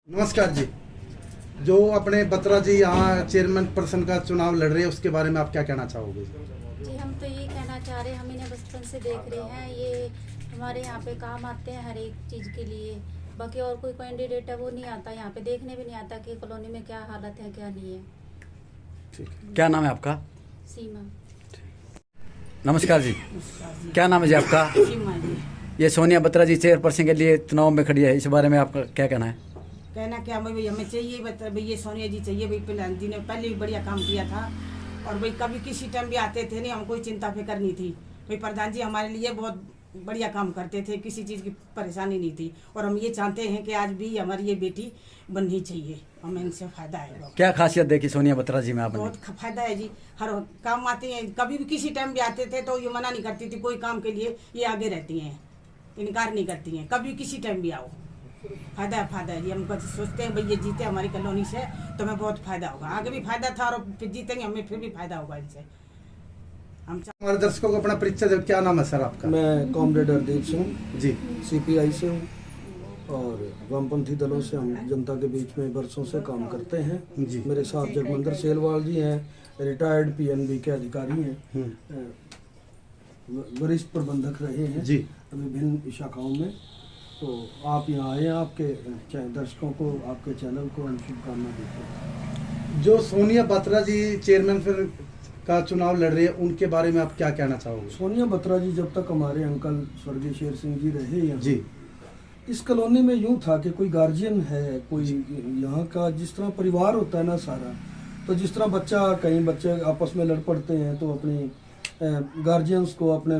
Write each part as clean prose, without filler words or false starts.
नमस्कार जी। जो अपने बत्रा जी यहाँ चेयरमैन पर्सन का चुनाव लड़ रहे हैं उसके बारे में आप क्या कहना चाहोगे? जी हम तो ये कहना चाह रहे हैं, हम इन्हें बचपन से देख रहे हैं, ये हमारे यहाँ पे काम आते हैं हर एक चीज़ के लिए। बाकी और कोई कैंडिडेट है वो नहीं आता यहाँ पे, देखने भी नहीं आता कि कॉलोनी में क्या हालत है क्या नहीं है। ठीक है। क्या नाम है आपका? सीमा। नमस्कार जी। क्या नाम है जी आपका? ये सोनिया बत्रा जी चेयरपर्सन के लिए चुनाव में खड़ी है, इस बारे में आपका क्या कहना है? कहना क्या भाई, हमें चाहिए भाई, ये सोनिया जी चाहिए भाई। प्रधान जी ने पहले भी बढ़िया काम किया था और भाई कभी किसी टाइम भी आते थे, नहीं हमको कोई चिंता फिक्र नहीं थी भाई। प्रधान जी हमारे लिए बहुत बढ़िया काम करते थे, किसी चीज़ की परेशानी नहीं थी। और हम ये चाहते हैं कि आज भी हमारी ये बेटी बननी चाहिए, हमें इनसे फायदा है। क्या खासियत देखी सोनिया बत्रा जी में आपने? बहुत फायदा है जी, हर काम आती हैं। कभी भी किसी टाइम भी आते थे तो ये मना नहीं करती थी, कोई काम के लिए ये आगे रहती हैं, इनकार नहीं करती हैं। कभी किसी टाइम भी आओ, फायदा है जी। हम बस सोचते हैं भाई ये जीते हमारी कॉलोनी से तो हमें बहुत फायदा होगा, आगे भी फायदा था और फिर जीतेंगे हमें फिर भी फायदा होगा इनसे। हम हमारे दर्शकों को अपना परिचय दो। क्या नाम है सर आपका? मैं कॉमरेड हरदीप सिंह जी। सीपीआई से हूँ और वामपंथी दलों से हम जनता के बीच में बरसों से काम करते हैं। जी। मेरे साथ जगमंदर सेलवाल जी हैं, रिटायर्ड पीएनबी के अधिकारी हैं, वरिष्ठ प्रबंधक रहे हैं जी। विभिन्न शाखाओं में। तो आप यहाँ आए, आपके दर्शकों को, आपके चैनल को हम शुभकामना देते हैं। जो सोनिया बत्रा जी चेयरमैन फिर का चुनाव लड़ रहे हैं उनके बारे में आप क्या कहना चाहोगे? सोनिया बत्रा जी जब तक हमारे अंकल स्वर्गीय शेर सिंह जी रहे यहाँ जी। इस कॉलोनी में यूं था कि कोई गार्जियन है, कोई यहाँ का जिस तरह परिवार होता है ना सारा, तो जिस तरह बच्चा, कई बच्चे आपस में लड़ पड़ते हैं तो अपनी गार्जियंस को, अपने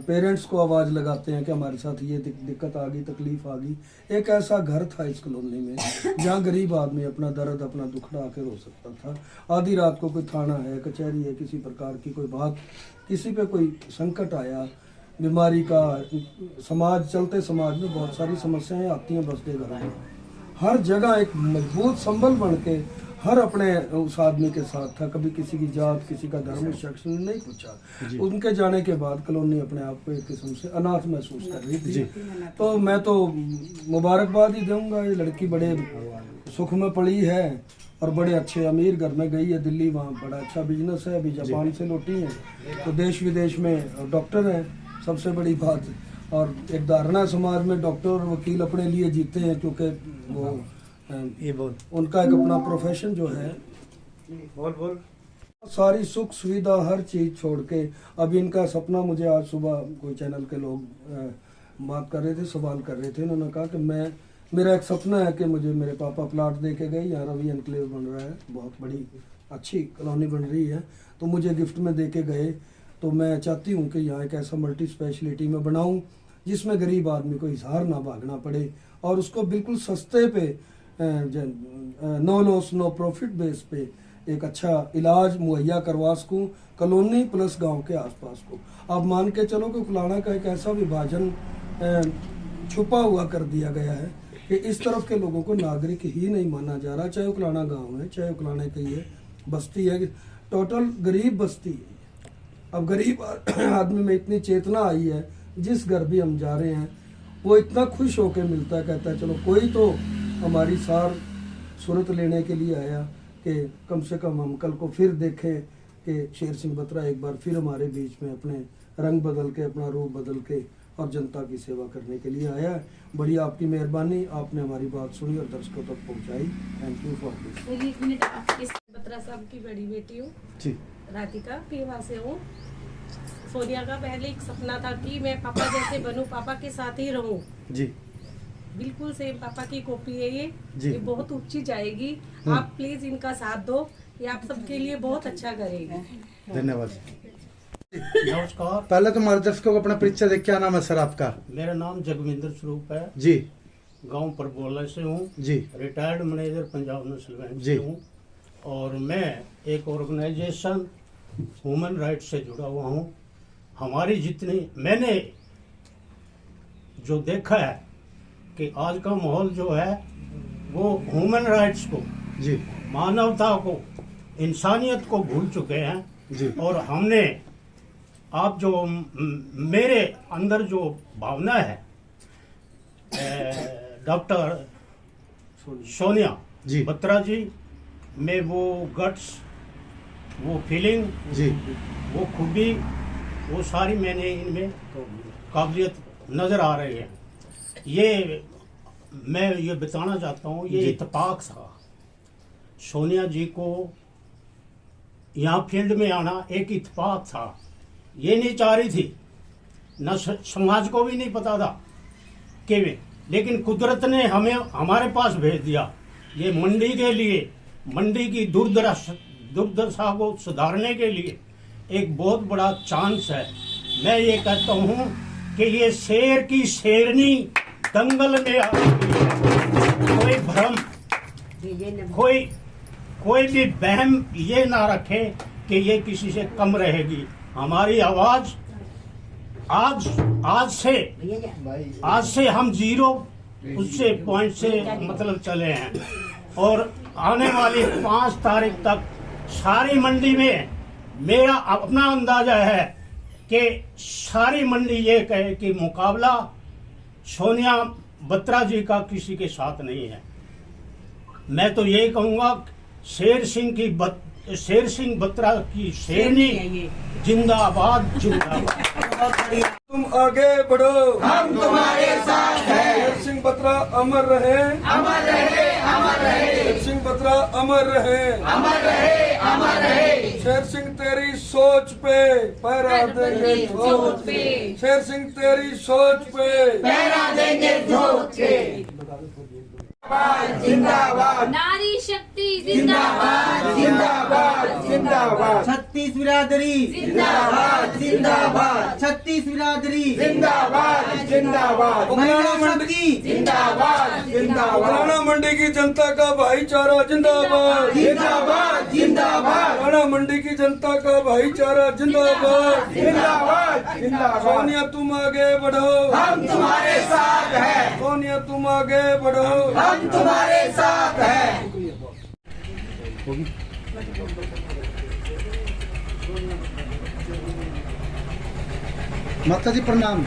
पेरेंट्स को आवाज़ लगाते हैं कि हमारे साथ ये दिक्कत आ गई, तकलीफ आ गई। एक ऐसा घर था इस कॉलोनी में जहाँ गरीब आदमी अपना दर्द, अपना दुखड़ा आके रो सकता था। आधी रात को कोई थाना है, कचहरी है, किसी प्रकार की कोई बात, किसी पे कोई संकट आया, बीमारी का, समाज चलते समाज में बहुत सारी समस्याएं आती हैं बसते घरों में। हर जगह एक मजबूत संबल बन के हर अपने उस आदमी के साथ था। कभी किसी की जात, किसी का धर्म उस शख्स ने नहीं पूछा। उनके जाने के बाद कॉलोनी अपने आप को एक किस्म से अनाथ महसूस कर रही थी। तो मैं तो मुबारकबाद ही दूंगा, ये लड़की बड़े सुख में पड़ी है और बड़े अच्छे अमीर घर में गई है दिल्ली, वहाँ बड़ा अच्छा बिजनेस है, अभी जापान से लौटी है तो देश विदेश में डॉक्टर है, सबसे बड़ी बात। और एक धारणा समाज में डॉक्टर और वकील अपने लिए जीते हैं क्योंकि वो ये बोल उनका एक अपना प्रोफेशन जो है। बोल सारी सुख सुविधा हर चीज छोड़ के अभी इनका सपना, मुझे आज सुबह कोई चैनल के लोग बात कर रहे थे, सवाल कर रहे थे, उन्होंने कहा कि मेरा एक सपना है कि मुझे मेरे पापा प्लाट दे के गए, यहाँ रवि एनक्लेव बन रहा है, बहुत बड़ी अच्छी कॉलोनी बन रही है, तो मुझे गिफ्ट में दे के गए। तो मैं चाहती हूँ कि यहाँ एक ऐसा मल्टी स्पेशलिटी में बनाऊँ जिसमें गरीब आदमी को इजहार ना भागना पड़े और उसको बिल्कुल सस्ते पे, no loss no profit base पे एक अच्छा इलाज मुहैया करवा सकूँ कॉलोनी प्लस गांव के आसपास को। आप मान के चलो कि कुलाना का एक ऐसा विभाजन छुपा हुआ कर दिया गया है कि इस तरफ के लोगों को नागरिक ही नहीं माना जा रहा, चाहे कुलाना गांव है, चाहे कुलाने की ये बस्ती है, टोटल गरीब बस्ती है। अब गरीब आदमी में इतनी चेतना आई है, जिस घर भी हम जा रहे हैं वो इतना खुश होकर मिलता है, कहता है चलो कोई तो हमारी सार सूरत लेने के लिए आया कि कम से कम हम कल को फिर देखें कि शेर सिंह बत्रा एक बार फिर हमारे बीच में अपने रंग बदल के, अपना रूप बदल के और जनता की सेवा करने के लिए आया है। बड़ी आपकी मेहरबानी, आपने हमारी बात सुनी और दर्शकों तक पहुंचाई। Thank you for this. एक मिनट, आप किस बत्रा साहब की बड़ी बेटी हूँ जी। राधिका, पीवा से हूँ। सोनिया का पहले एक सपना था कि मैं पापा जैसे बनूं, पापा के साथ ही रहूं। जी। बिल्कुल सेम पापा की कॉपी है ये। जी। ये बहुत ऊंची जाएगी, आप प्लीज इनका साथ दो, ये आप सबके लिए बहुत अच्छा करेगी। धन्यवाद। नमस्कार। पहले तो हमारे दर्शकों को अपना परिचय दे। क्या नाम है सर आपका? मेरा नाम जगविंदर स्वरूप है जी। गांव परबोला से हूँ जी। रिटायर्ड मैनेजर पंजाब नेशनल बैंक जी। से हूँ और मैं एक ऑर्गेनाइजेशन ह्यूमन राइट्स से जुड़ा हुआ हूँ। हमारी जितनी मैंने जो देखा है कि आज का माहौल जो है वो ह्यूमन राइट्स को, जी। मानवता को, इंसानियत को भूल चुके हैं। जी। और हमने आप जो मेरे अंदर जो भावना है डॉक्टर सोनिया जी। बत्रा जी में वो गट्स, वो फीलिंग, जी वो खूबी, वो सारी मैंने इनमें काबिलियत नज़र आ रही है। ये मैं ये बताना चाहता हूँ, ये जी। इत्तेफाक था सोनिया जी को यहाँ फील्ड में आना, एक इत्तेफाक था। ये नहीं चाह रही थी, न समाज को भी नहीं पता था कि लेकिन कुदरत ने हमें हमारे पास भेज दिया। ये मंडी के लिए, मंडी की दुर्दशा को सुधारने के लिए एक बहुत बड़ा चांस है। मैं ये कहता हूँ कि ये शेर की शेरनी दंगल में आ रही है। कोई भ्रम, कोई भी वहम ये ना रखे कि ये किसी से कम रहेगी। हमारी आवाज आज से हम 0 उससे पॉइंट से मतलब चले हैं, और आने वाली 5 तारीख तक सारी मंडी में मेरा अपना अंदाजा है कि सारी मंडी ये कहे कि मुकाबला सोनिया बत्रा जी का किसी के साथ नहीं है। मैं तो यही कहूँगा, शेर सिंह बत्रा की शेरनी जिंदाबाद जिंदाबाद। तुम आगे बढ़ो, हम तुम्हारे साथ हैं। शेर सिंह बत्रा अमर रहे, अमर रहे, अमर रहे। शेर सिंह बत्रा अमर रहे, अमर रहे, अमर रहे। शेर सिंह तेरी सोच पे पहरा देंगे ठोक पे। शेर सिंह तेरी सोच पे पहरा देंगे ठोक के। जिंदाबाद, नारी शक्ति जिंदाबाद, जिंदाबाद, जिंदाबाद। छत्तीस बिरादरी जिंदाबाद, जिंदाबाद। छत्तीस बिरादरी जिंदाबाद, जिंदाबाद। महिला शक्ति जिंदाबाद, जिंदाबाद। पुराना मंडी की जनता का भाईचारा जिंदाबाद, जिंदाबाद, जिंदाबाद। पुराना मंडी की जनता का भाईचारा जिंदाबाद, जिंदाबाद, जिंदाबाद। सोनिया तुम आगे बढ़ो, हम तुम्हारे साथ हैं। सोनिया तुम आगे बढ़ो, हम तुम्हारे साथ हैं। माता जी प्रणाम।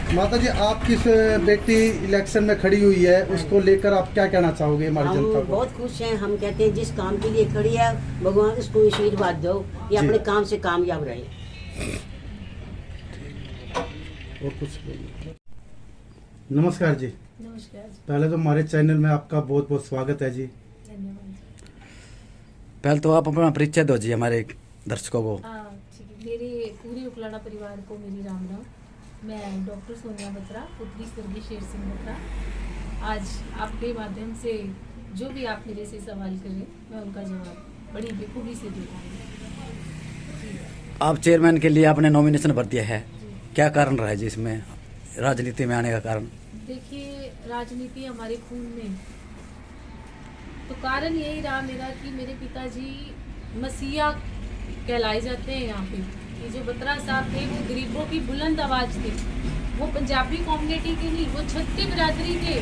माता जी, आप किस बेटी इलेक्शन में खड़ी हुई है, उसको लेकर आप क्या कहना चाहोगे हमारी जनता हम को? बहुत खुश हैं। हम कहते हैं जिस काम के लिए खड़ी है भगवान उसको आशीर्वाद दो, ये जी। अपने काम से कामयाब रहे। और कुछ बोलिए। नमस्कार जी। नमस्कार जी, पहले तो हमारे चैनल में आपका बहुत बहुत स्वागत है जी। धन्यवाद जी। पहले तो आप अपना परिचय दो जी हमारे दर्शकों को। ठीक है, मेरे पूरे उकलाड़ा परिवार को मेरी राम राम। मैं डॉक्टर सोनिया बत्रा, पुत्री स्वर्गीय शेर सिंह बत्रा। आज आपके माध्यम से जो भी आप मेरे से सवाल करें, मैं उनका जवाब बड़ी बेखूबी से दे पाऊंगी। आप चेयरमैन के लिए आपने नॉमिनेशन भर दिया है, क्या कारण रहा है जी इसमें राजनीति में आने का कारण? देखिए, राजनीति हमारे खून में, तो कारण यही रहा मेरा कि मेरे पिताजी मसीहा कहलाए जाते हैं यहाँ पे। ये जो बत्रा साहब थे वो गरीबों की बुलंद आवाज़ थे। वो पंजाबी कम्युनिटी के नहीं, वो छत्ती बिरादरी के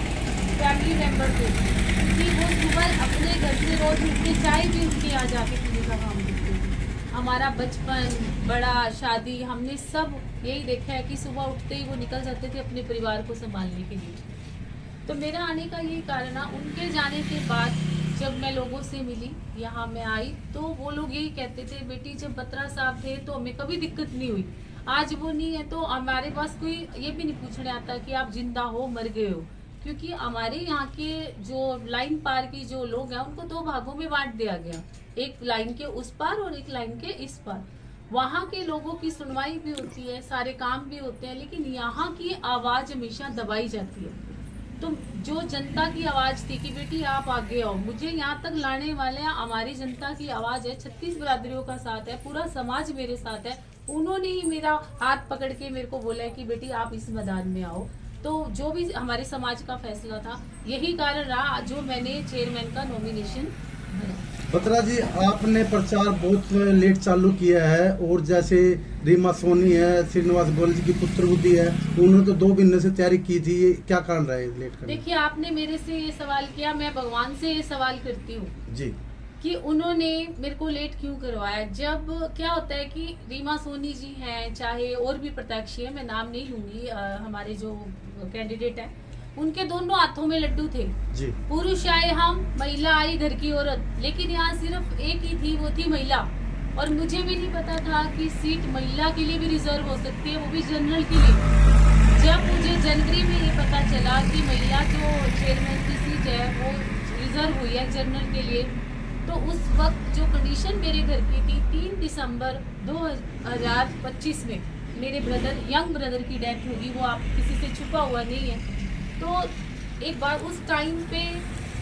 फैमिली मेंबर थे, क्योंकि वो सुबह अपने घर से रोज उठ के चाय भी उनके यहाँ जाके पीने का काम करते थे। हमारा बचपन, बड़ा, शादी, हमने सब यही देखा है कि सुबह उठते ही वो निकल जाते थे अपने परिवार को संभालने के लिए। तो मेरा आने का यही कारण है। उनके जाने के बाद जब मैं लोगों से मिली, यहाँ मैं आई, तो वो लोग यही कहते थे, बेटी जब बत्रा साहब थे तो हमें कभी दिक्कत नहीं हुई, आज वो नहीं है तो हमारे पास कोई ये भी नहीं पूछने आता कि आप जिंदा हो मर गए हो। क्योंकि हमारे यहाँ के जो लाइन पार की जो लोग हैं उनको 2 भागों में बांट दिया गया, एक लाइन के उस पार और एक लाइन के इस पार। वहाँ के लोगों की सुनवाई भी होती है, सारे काम भी होते हैं, लेकिन यहाँ की आवाज़ हमेशा दबाई जाती है। तो जो जनता की आवाज़ थी कि बेटी आप आगे आओ, मुझे यहाँ तक लाने वाले हमारी जनता की आवाज़ है, 36 बिरादरियों का साथ है, पूरा समाज मेरे साथ है। उन्होंने ही मेरा हाथ पकड़ के मेरे को बोला है कि बेटी आप इस मैदान में आओ। तो जो भी हमारे समाज का फैसला था, यही कारण रहा जो मैंने चेयरमैन का नॉमिनेशन भरा। बत्रा जी, आपने प्रचार बहुत लेट चालू किया है, और जैसे रीमा सोनी है, श्रीनिवास गोयल जी की पुत्र बुद्धि है, उन्होंने तो 2 महीने से तैयारी की थी, ये क्या कारण रहा है लेट करने? देखिए, आपने मेरे से ये सवाल किया, मैं भगवान से ये सवाल करती हूँ जी कि उन्होंने मेरे को लेट क्यों करवाया। जब क्या होता है कि रीमा सोनी जी हैं, चाहे और भी प्रत्याशी है, मैं नाम नहीं लूंगी, हमारे जो कैंडिडेट है, उनके दोनों हाथों में लड्डू थे। जी। पुरुष आए हम, महिला आई घर की औरत, लेकिन यहाँ सिर्फ एक ही थी, वो थी महिला। और मुझे भी नहीं पता था कि सीट महिला के लिए भी रिजर्व हो सकती है, वो भी जनरल के लिए। जब मुझे जनवरी में ये पता चला कि महिला जो चेयरमैन की सीट है वो रिजर्व हुई है जनरल के लिए, तो उस वक्त जो कंडीशन मेरे घर की थी, 3 दिसंबर 2025 में मेरे ब्रदर, यंग ब्रदर की डेथ होगी, वो आप किसी से छुपा हुआ नहीं है। तो एक बार उस टाइम पे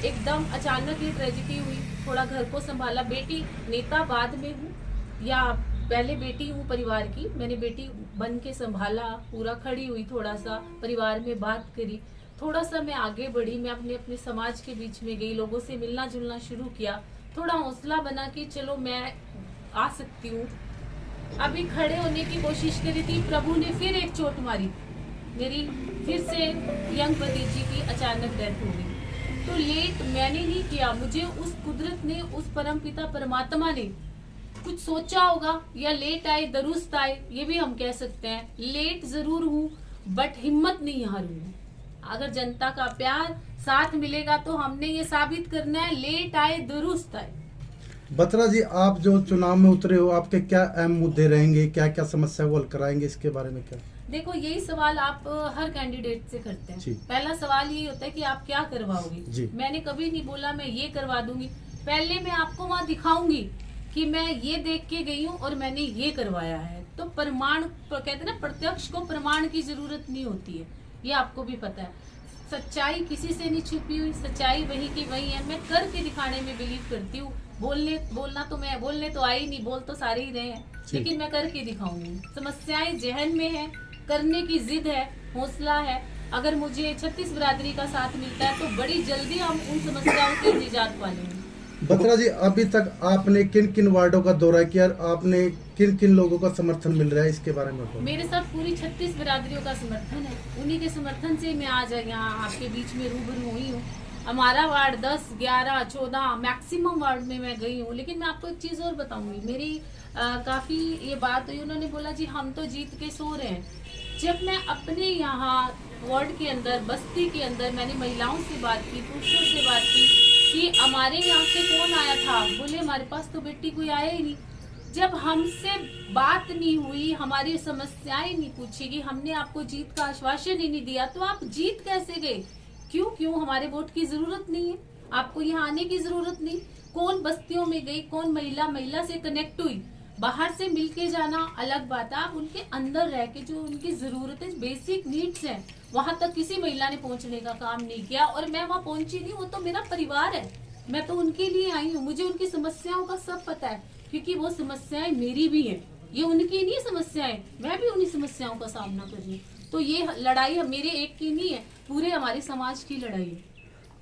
एकदम अचानक ये ट्रेजिडी हुई, थोड़ा घर को संभाला। बेटी नेता बाद में हूँ या पहले बेटी हूँ परिवार की, मैंने बेटी बन के संभाला, पूरा खड़ी हुई, थोड़ा सा परिवार में बात करी, थोड़ा सा मैं आगे बढ़ी, मैं अपने समाज के बीच में गई, लोगों से मिलना जुलना शुरू किया, थोड़ा हौसला बना कि चलो मैं आ सकती हूँ। अभी खड़े होने की कोशिश करी थी, प्रभु ने फिर एक चोट मारी, मेरी फिर से यंग भतीजी की अचानक डेथ हो गई। तो लेट मैंने नहीं किया, मुझे उस कुदरत ने, उस परमपिता परमात्मा ने कुछ सोचा होगा, या लेट आए दुरुस्त आए, ये भी हम कह सकते हैं। लेट जरूर हूँ बट हिम्मत नहीं हारूंगी। अगर जनता का प्यार साथ मिलेगा तो हमने ये साबित करना है, लेट आए दुरुस्त आए। बत्रा जी, आप जो चुनाव में उतरे हो, आपके क्या अहम मुद्दे रहेंगे, क्या क्या समस्या को हल कराएंगे, इसके बारे में क्या? देखो, यही सवाल आप हर कैंडिडेट से करते हैं। पहला सवाल यही होता है कि आप क्या करवाओगे। मैंने कभी नहीं बोला मैं ये करवा दूंगी, पहले मैं आपको वहाँ दिखाऊंगी कि मैं ये देख के गई हूँ और मैंने ये करवाया है। तो प्रमाण, कहते हैं ना, प्रत्यक्ष को प्रमाण की जरूरत नहीं होती है, ये आपको भी पता है। सच्चाई किसी से नहीं छुपी हुई, सच्चाई वही की वही है। मैं करके दिखाने में बिलीव करती हूँ। बोलने तो आई नहीं, बोल तो सारे ही रहे हैं, लेकिन मैं करके दिखाऊंगी। समस्याएं जहन में है, करने की जिद है, हौसला है। अगर मुझे 36 बिरादरी का साथ मिलता है तो बड़ी जल्दी हम उन समस्याओं से निजात पा लेंगे। बत्रा जी, अभी तक आपने किन किन वार्डों का दौरा किया, आपने किन किन लोगों का समर्थन मिल रहा है, इसके बारे में बताओ। मेरे साथ पूरी 36 बिरादरियों का समर्थन है, उन्हीं के समर्थन से मैं आज यहाँ आपके बीच में रूबरू हुई हूँ। हमारा वार्ड 10, 11, 14 मैक्सिमम वार्ड में मैं गई हूँ। लेकिन मैं आपको एक चीज और बताऊंगी, मेरी काफी ये बात हुई, उन्होंने बोला जी हम तो जीत के सो रहे हैं। जब मैं अपने यहाँ वार्ड के अंदर, बस्ती के अंदर, मैंने महिलाओं से बात की, पुरुषों से बात की कि हमारे यहाँ से कौन आया था, बोले हमारे पास तो बेटी कोई आया ही नहीं। जब हमसे बात नहीं हुई, हमारी समस्याएं नहीं पूछी कि हमने आपको जीत का आश्वासन ही नहीं दिया, तो आप जीत कैसे गए? क्यों हमारे वोट की जरूरत नहीं है, आपको यहाँ आने की जरूरत नहीं। कौन बस्तियों में गई, कौन महिला से कनेक्ट हुई। बाहर से मिलके जाना अलग बात है, आप उनके अंदर रह के जो उनकी जरूरतें, बेसिक नीड्स हैं, वहां तक किसी महिला ने पहुंचने का काम नहीं किया। और मैं वहां पहुंची नहीं, वो तो मेरा परिवार है, मैं तो उनके लिए आई हूँ। मुझे उनकी समस्याओं का सब पता है, क्योंकि वो समस्याएं मेरी भी हैं, ये उनकी नहीं समस्याएं, मैं भी उन्हीं समस्याओं का सामना कर रही हूँ। तो ये लड़ाई मेरे एक की नहीं है, पूरे हमारे समाज की लड़ाई है।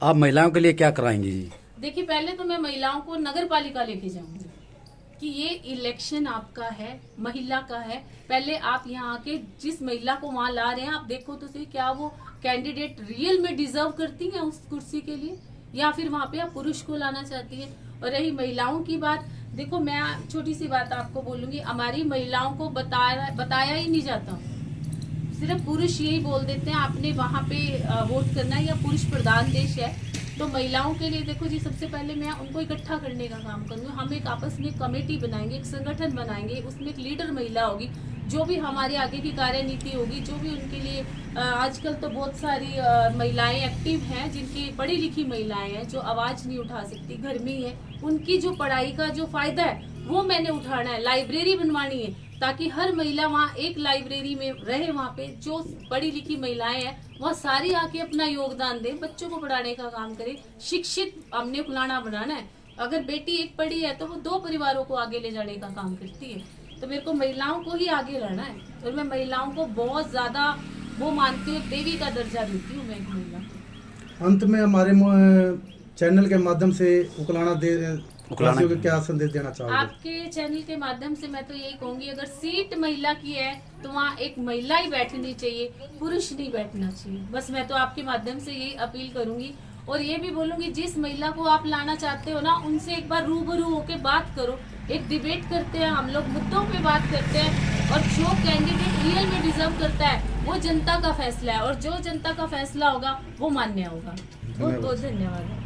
आप महिलाओं के लिए क्या कराएंगी जी? देखिए, पहले तो मैं महिलाओं को नगर पालिका लेके जाऊंगी कि ये इलेक्शन आपका है, महिला का है। पहले आप यहाँ आके जिस महिला को वहाँ ला रहे हैं, आप देखो तो सही, क्या वो कैंडिडेट रियल में डिजर्व करती हैं उस कुर्सी के लिए, या फिर वहाँ पे आप पुरुष को लाना चाहती है। और रही महिलाओं की बात, देखो मैं छोटी सी बात आपको बोलूंगी, हमारी महिलाओं को बताया ही नहीं जाता, सिर्फ पुरुष यही बोल देते हैं आपने वहाँ पे वोट करना है, या पुरुष प्रधान देश है। तो महिलाओं के लिए देखो जी, सबसे पहले मैं उनको इकट्ठा करने का काम करूँगी। हम एक आपस में कमेटी बनाएंगे, एक संगठन बनाएंगे, उसमें एक लीडर महिला होगी, जो भी हमारी आगे की कार्यनीति होगी, जो भी उनके लिए आजकल तो बहुत सारी महिलाएं एक्टिव हैं, जिनकी पढ़ी लिखी महिलाएं हैं, जो आवाज नहीं उठा सकती, घर में ही है, उनकी जो पढ़ाई का जो फायदा है वो मैंने उठाना है। लाइब्रेरी बनवानी है, ताकि हर महिला वहाँ एक लाइब्रेरी में रहे, वहाँ पे जो पढ़ी लिखी महिलाएं हैं वह सारी आके अपना योगदान दें, बच्चों को पढ़ाने का काम करें। शिक्षित हमने फलाना बनाना है। अगर बेटी एक पढ़ी है तो वो 2 परिवारों को आगे ले जाने का काम करती है। तो मेरे को महिलाओं को ही आगे लाना है, और मैं महिलाओं को बहुत ज्यादा वो मानती हूँ, देवी का दर्जा देती हूँ मैं एक महिला। अंत में हमारे चैनल के माध्यम से उकलाना को क्या संदेश देना चाहोगे? आपके चैनल के माध्यम से मैं तो यही कहूंगी, अगर सीट महिला की है तो वहाँ एक महिला ही बैठनी चाहिए, पुरुष नहीं बैठना चाहिए। बस मैं तो आपके माध्यम से यही अपील करूंगी, और ये भी बोलूंगी, जिस महिला को आप लाना चाहते हो ना, उनसे एक बार रूबरू होके बात करो, एक डिबेट करते हैं, हम लोग मुद्दों पे बात करते हैं, और जो कैंडिडेट रियल में डिजर्व करता है वो जनता का फैसला है और जो जनता का फैसला होगा वो मान्य होगा। बहुत बहुत धन्यवाद।